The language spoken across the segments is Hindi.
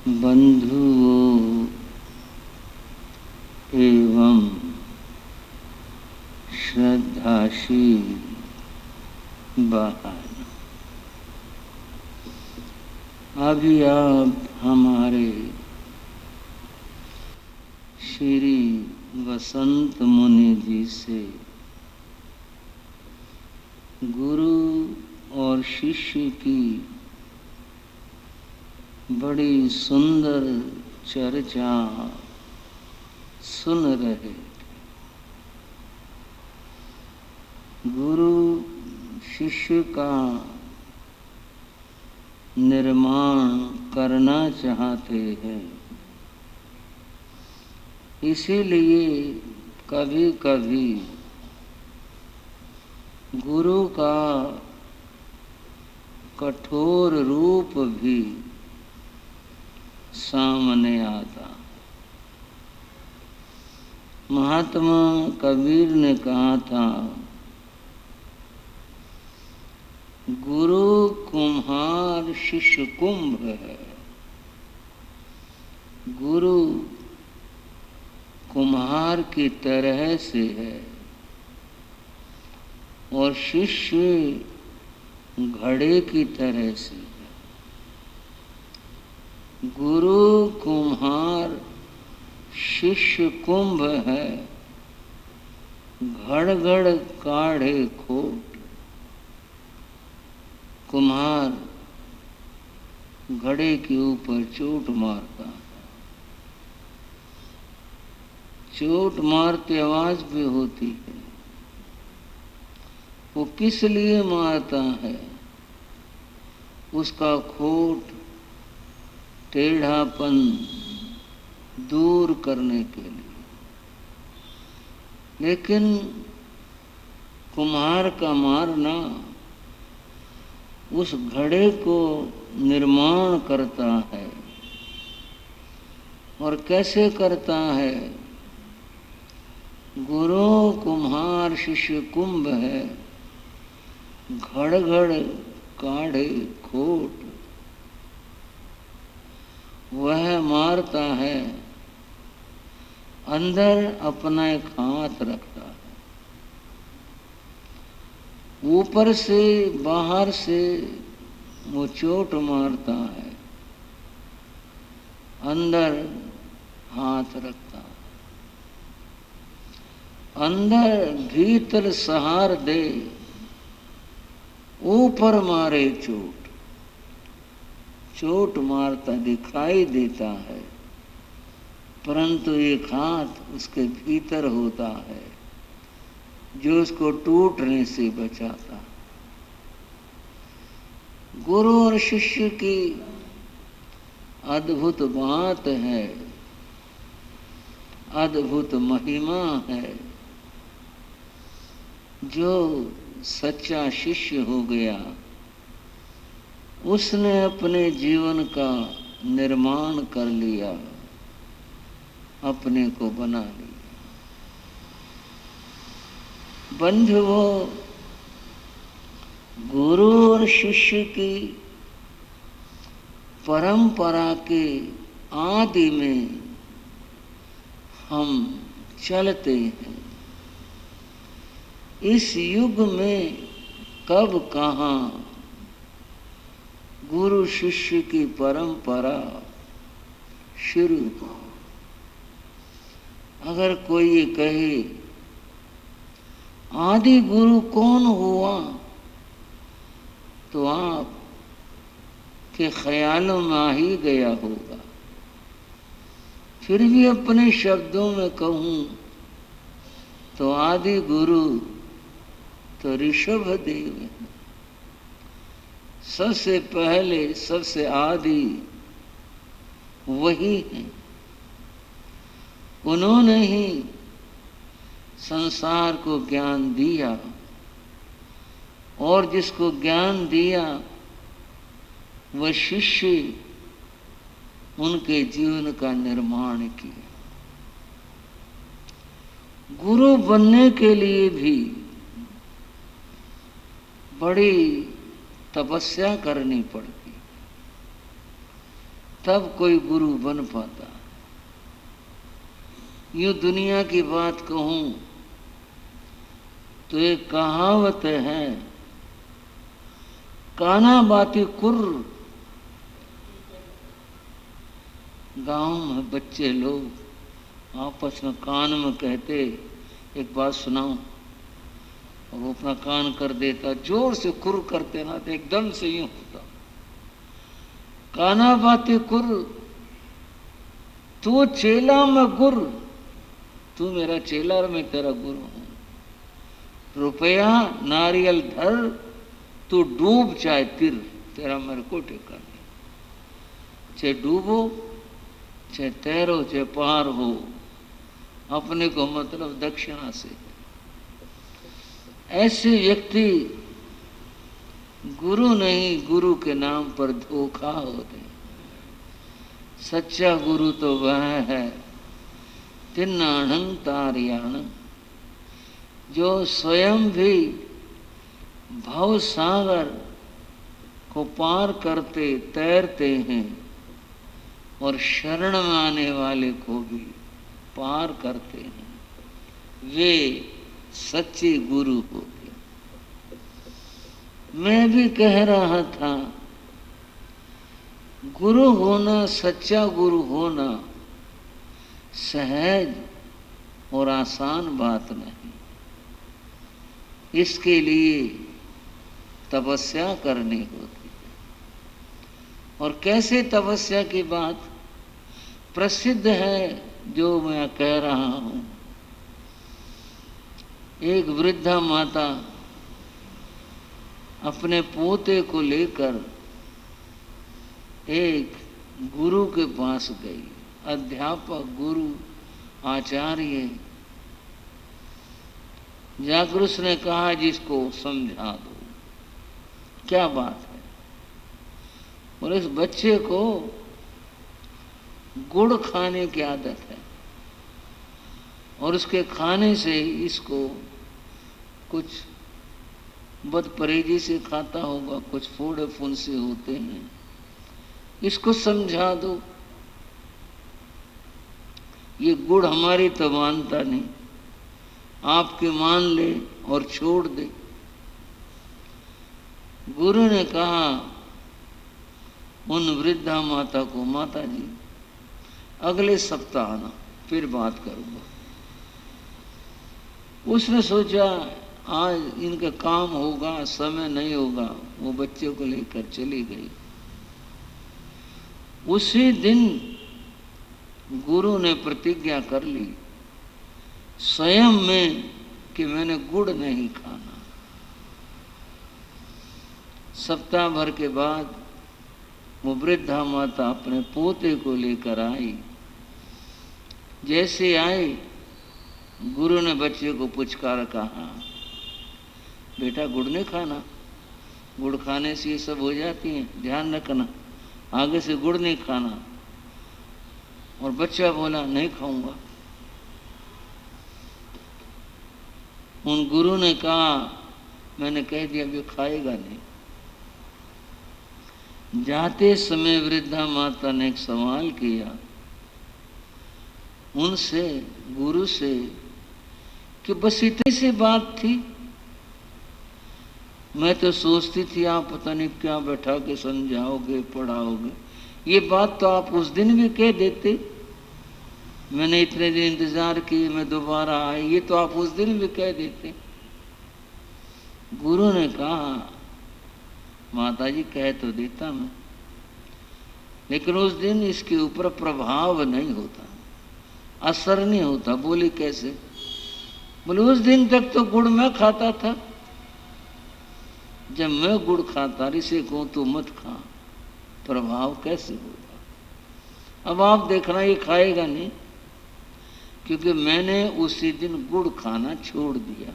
बंधुओं एवं श्रद्धाशील बहन, अभी आप हमारे श्री वसंत मुनि जी से गुरु और शिष्य की बड़ी सुंदर चर्चा सुन रहे थे। गुरु शिष्य का निर्माण करना चाहते हैं, इसीलिए कभी कभी गुरु का कठोर रूप भी सामने आता। महात्मा कबीर ने कहा था, गुरु कुम्हार शिष्य कुंभ है। गुरु कुम्हार की तरह से है और शिष्य घड़े की तरह से है। गुरु कुम्हार शिष्य कुंभ है, घड़ घड़ काढ़े खोट। कुम्हार घड़े के ऊपर चोट मारता है, चोट मारते आवाज भी होती है। वो किस लिए मारता है? उसका खोट टेढ़ापन दूर करने के लिए। लेकिन कुम्हार का मारना उस घड़े को निर्माण करता है। और कैसे करता है? गुरु कुम्हार शिष्य कुंभ है, घड़ घड़ काढ़े खोट। वह मारता है, अंदर अपना एक हाथ रखता है। ऊपर से बाहर से वो चोट मारता है, अंदर हाथ रखता है। अंदर भीतर सहार दे, ऊपर मारे चोट। चोट मारता दिखाई देता है, परंतु एक हाथ उसके भीतर होता है जो उसको टूटने से बचाता। गुरु और शिष्य की अद्भुत बात है, अद्भुत महिमा है। जो सच्चा शिष्य हो गया, उसने अपने जीवन का निर्माण कर लिया, अपने को बना लिया। बंधुओं, गुरु और शिष्य की परंपरा के आदि में हम चलते हैं। इस युग में कब कहाँ गुरु शिष्य की परंपरा शुरू हो। अगर कोई ये कहे आदि गुरु कौन हुआ, तो आप के ख्यालों में आ ही गया होगा। फिर भी अपने शब्दों में कहूं तो आदि गुरु तो ऋषभ देव है। सबसे पहले सबसे आदि वही है। उन्होंने ही संसार को ज्ञान दिया और जिसको ज्ञान दिया वह शिष्य उनके जीवन का निर्माण किया। गुरु बनने के लिए भी बड़ी तपस्या करनी पड़ती। तब कोई गुरु बन पाता। यूं दुनिया की बात कहूं तो एक कहावत है, काना बाती कुर्र। गांव में बच्चे लोग आपस में कान में कहते, एक बात सुनाऊं, और वो अपना कान कर देता, जोर से कुर्र करते ना तो एकदम से यूं होता, काना बाती कुर्र, तू चेला मैं गुर, तू मेरा चेला और मैं तेरा गुरु हूं। रुपया नारियल धर, तू डूब चाहे तिर, तेरा मेरे को ठेका नहीं। चाहे डूबो चाहे तैरो चाहे पार हो, अपने को मतलब दक्षिणा से। ऐसे व्यक्ति गुरु नहीं, गुरु के नाम पर धोखा होते। सच्चा गुरु तो वह है तिन्नाणं तारियाणं, जो स्वयं भी भव सागर को पार करते तैरते हैं और शरण में आने वाले को भी पार करते हैं, वे सच्चे गुरु होते। मैं भी कह रहा था, गुरु होना, सच्चा गुरु होना सहज और आसान बात नहीं। इसके लिए तपस्या करनी होती है। और कैसे तपस्या की बात प्रसिद्ध है जो मैं कह रहा हूं। एक वृद्धा माता अपने पोते को लेकर एक गुरु के पास गई, अध्यापक, गुरु, आचार्य। जाकर उसने कहा, जिसको समझा दो क्या बात है। और इस बच्चे को गुड़ खाने की आदत है और उसके खाने से ही इसको कुछ बदपरहेजी से खाता होगा, कुछ फोड़े फुंसे होते हैं, इसको समझा दो। ये गुड़ हमारी तो मानता नहीं, आपके मान ले और छोड़ दे। गुरु ने कहा उन वृद्धा माता को, माता जी अगले सप्ताह आना, फिर बात करूंगा। उसने सोचा आज इनका काम होगा, समय नहीं होगा, वो बच्चे को लेकर चली गई। उसी दिन गुरु ने प्रतिज्ञा कर ली स्वयं में कि मैंने गुड़ नहीं खाना। सप्ताह भर के बाद वो वृद्धा माता अपने पोते को लेकर आई। जैसे आई, गुरु ने बच्चे को पुचकार कहा, बेटा गुड़ नहीं खाना, गुड़ खाने से ये सब हो जाती है, ध्यान रखना, आगे से गुड़ नहीं खाना। और बच्चा बोला नहीं खाऊंगा। उन गुरु ने कहा, मैंने कह दिया अभी खाएगा नहीं। जाते समय वृद्धा माता ने एक सवाल किया उनसे, गुरु से, कि बस इतनी सी बात थी। मैं तो सोचती थी आप पता नहीं क्या बैठा के समझाओगे, पढ़ाओगे। ये बात तो आप उस दिन भी कह देते, मैंने इतने दिन इंतजार किए, मैं दोबारा आई, ये तो आप उस दिन भी कह देते। गुरु ने कहा, माता जी कह तो देता मैं, लेकिन उस दिन इसके ऊपर प्रभाव नहीं होता, असर नहीं होता। बोली कैसे? बोले उस दिन तक तो गुड़ मैं खाता था, जब मैं गुड़ खाता इसे कहूं तो मत खा, प्रभाव कैसे होगा। अब आप देखना ये खाएगा नहीं, क्योंकि मैंने उसी दिन गुड़ खाना छोड़ दिया।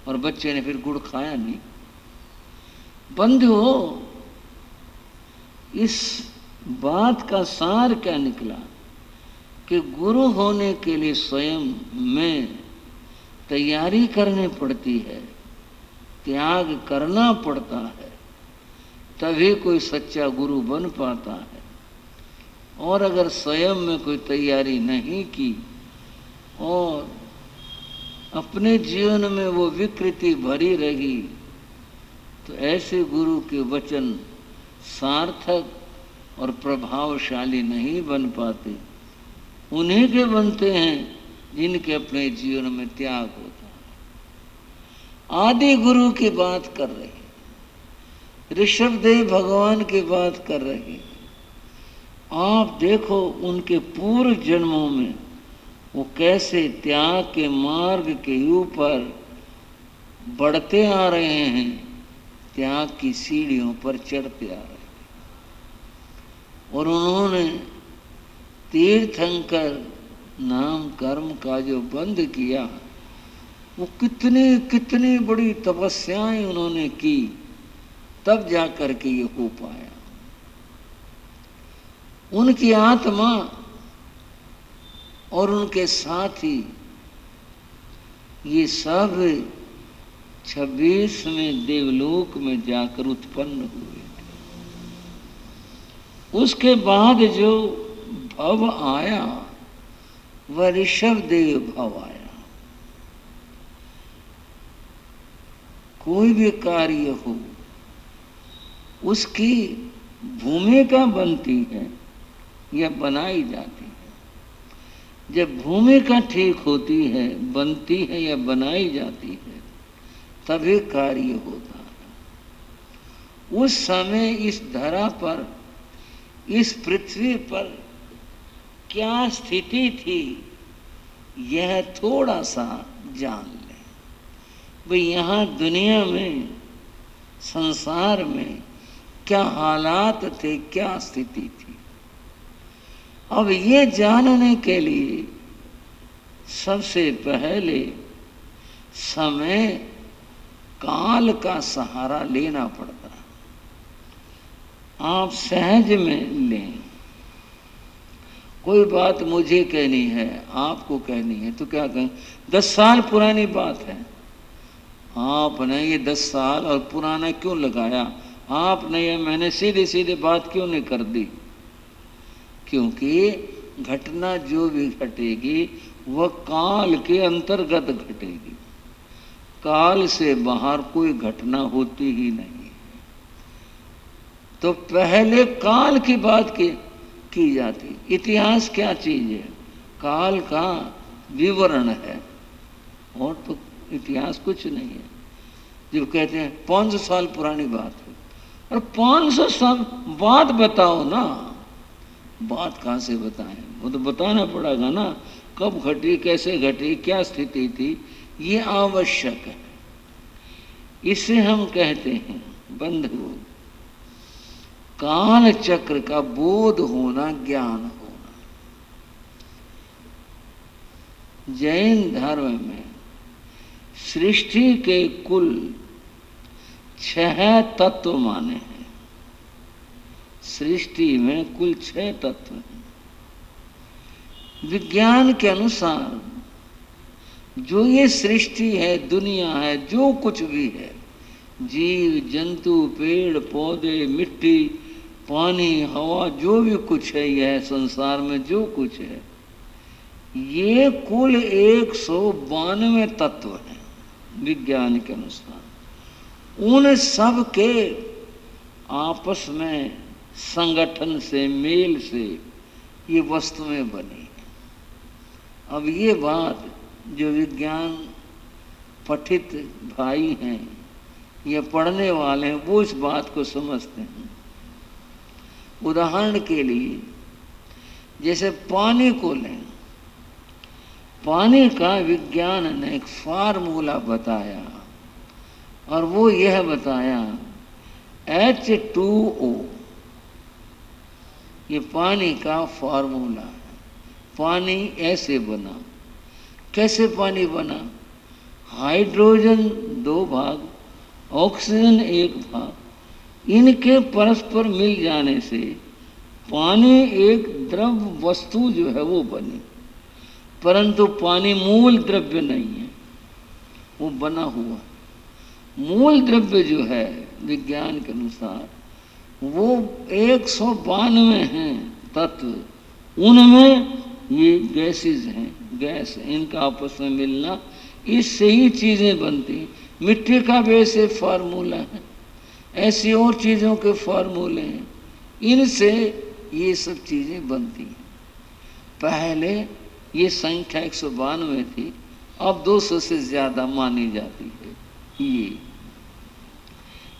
और बच्चे ने फिर गुड़ खाया नहीं। बंधुओं, इस बात का सार क्या निकला कि गुरु होने के लिए स्वयं में तैयारी करनी पड़ती है, त्याग करना पड़ता है, तभी कोई सच्चा गुरु बन पाता है। और अगर स्वयं में कोई तैयारी नहीं की और अपने जीवन में वो विकृति भरी रही, तो ऐसे गुरु के वचन सार्थक और प्रभावशाली नहीं बन पाते। उन्हीं के बनते हैं जिनके अपने जीवन में त्याग होता है। आदि गुरु की बात कर रहे हैं, ऋषभदेव भगवान की बात कर रहे हैं। आप देखो उनके पूर्व जन्मों में वो कैसे त्याग के मार्ग के ऊपर बढ़ते आ रहे हैं, त्याग की सीढ़ियों पर चढ़ते आ रहे हैं। और उन्होंने तीर्थंकर नाम कर्म का जो बंद किया, वो कितनी कितनी बड़ी तपस्याएं उन्होंने की, तब जाकर के ये हो पाया। उनकी आत्मा और उनके साथी ये सब 26वें देवलोक में जाकर उत्पन्न हुए। उसके बाद जो भव आया वह ऋषभदेव भव आया। कोई भी कार्य हो उसकी भूमिका बनती है या बनाई जाती है। जब भूमिका ठीक होती है, बनती है या बनाई जाती है, तभी कार्य होता है। उस समय इस धरा पर, इस पृथ्वी पर क्या स्थिति थी, यह थोड़ा सा जान लें। भाई यहाँ दुनिया में, संसार में क्या हालात थे, क्या स्थिति थी। अब ये जानने के लिए सबसे पहले समय काल का सहारा लेना पड़ता है। आप सहज में लें। कोई बात मुझे कहनी है, आपको कहनी है, तो क्या कहें? 10 साल पुरानी बात है, आपने ये 10 साल और पुराना क्यों लगाया? आपने ये, मैंने सीधे सीधे बात क्यों नहीं कर दी? क्योंकि घटना जो भी घटेगी वह काल के अंतर्गत घटेगी। काल से बाहर कोई घटना होती ही नहीं। तो पहले काल की बात की जाती। इतिहास क्या चीज है? काल का विवरण है, और तो इतिहास कुछ नहीं है। जब कहते हैं 500 साल पुरानी बात है, और 500 साल बाद बताओ ना, बात कहाँ से बताएं? वो तो बताना पड़ेगा ना, कब घटी, कैसे घटी, क्या स्थिति थी, ये आवश्यक है। इसे हम कहते हैं बंधु, काल चक्र का बोध होना, ज्ञान होना। जैन धर्म में सृष्टि के कुल 6 तत्व माने हैं। सृष्टि में कुल 6 तत्व हैं। विज्ञान के अनुसार जो ये सृष्टि है, दुनिया है, जो कुछ भी है, जीव जंतु, पेड़ पौधे, मिट्टी, पानी, हवा, जो भी कुछ है, यह संसार में जो कुछ है, ये कुल 192 तत्व हैं विज्ञान के अनुसार। उन सब के आपस में संगठन से, मेल से ये वस्तुएं बनी। अब ये बात जो विज्ञान पठित भाई हैं या पढ़ने वाले हैं, वो इस बात को समझते हैं। उदाहरण के लिए जैसे पानी को लें, पानी का विज्ञान ने एक फार्मूला बताया, और वो यह बताया H2O, ये पानी का फार्मूला है। पानी ऐसे बना। कैसे पानी बना? हाइड्रोजन 2 भाग, ऑक्सीजन 1 भाग, इनके परस्पर मिल जाने से पानी एक द्रव वस्तु जो है वो बनी। परंतु पानी मूल द्रव्य नहीं है, वो बना हुआ। मूल द्रव्य जो है विज्ञान के अनुसार वो 192 हैं तत्व, उनमें ये गैसेस हैं, गैस इनका आपस में मिलना, इससे ही चीज़ें बनती हैं। मिट्टी का भी ऐसे फार्मूला है, ऐसी और चीज़ों के फार्मूले हैं, इनसे ये सब चीज़ें बनती हैं। पहले ये संख्या 192 थी, अब 200 से ज़्यादा मानी जाती है। ये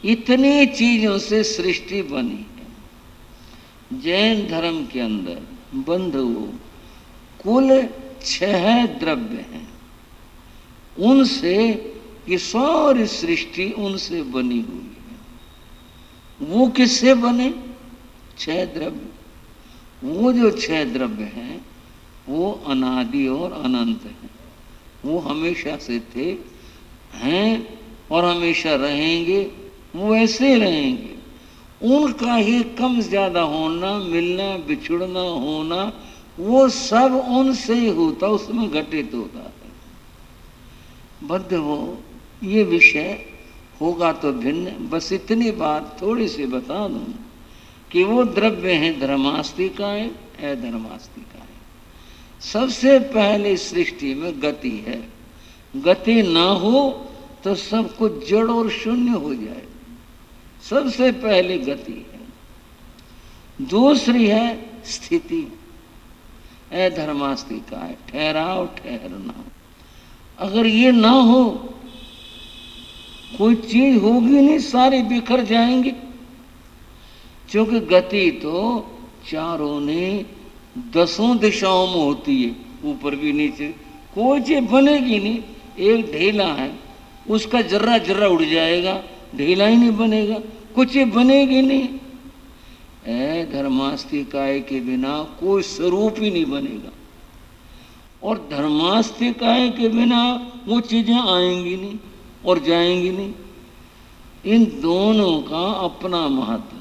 इतनी चीज़ों से सृष्टि बनी है। जैन धर्म के अंदर बंधुओं कुल 6 द्रव्य हैं, उनसे ये सारी सृष्टि उनसे बनी हुई है। वो किससे बने? 6 द्रव्य। वो जो 6 द्रव्य हैं वो अनादि और अनंत हैं, वो हमेशा से थे, हैं और हमेशा रहेंगे, वो ऐसे रहेंगे। उनका ही कम ज़्यादा होना, मिलना, बिछुड़ना होना, वो सब उनसे ही होता, उसमें घटित होता है। बद्ध हो ये विषय होगा तो भिन्न। बस इतनी बात थोड़ी सी बता दूं कि वो द्रव्य हैं धर्मास्तिकाएं, अधर्मास्तिकाएं। सबसे पहले सृष्टि में गति है, गति ना हो तो सब कुछ जड़ और शून्य हो जाए। सबसे पहले गति है। दूसरी है स्थिति, अधर्मास्तिका है, ठहराव, ठहरना। अगर ये ना हो कोई चीज होगी नहीं, सारे बिखर जाएंगे। क्योंकि गति तो चारों ने 10 दिशाओं में होती है, ऊपर भी नीचे, कोई चीज बनेगी नहीं। एक ढीला है, उसका जर्रा जर्रा उड़ जाएगा, ढीला ही नहीं बनेगा, कुछ बनेगी नहीं। धर्मास्तिकाय के बिना कोई स्वरूप ही नहीं बनेगा, और धर्मास्तिकाय के बिना वो चीजें आएंगी नहीं और जाएंगी नहीं। इन दोनों का अपना महत्व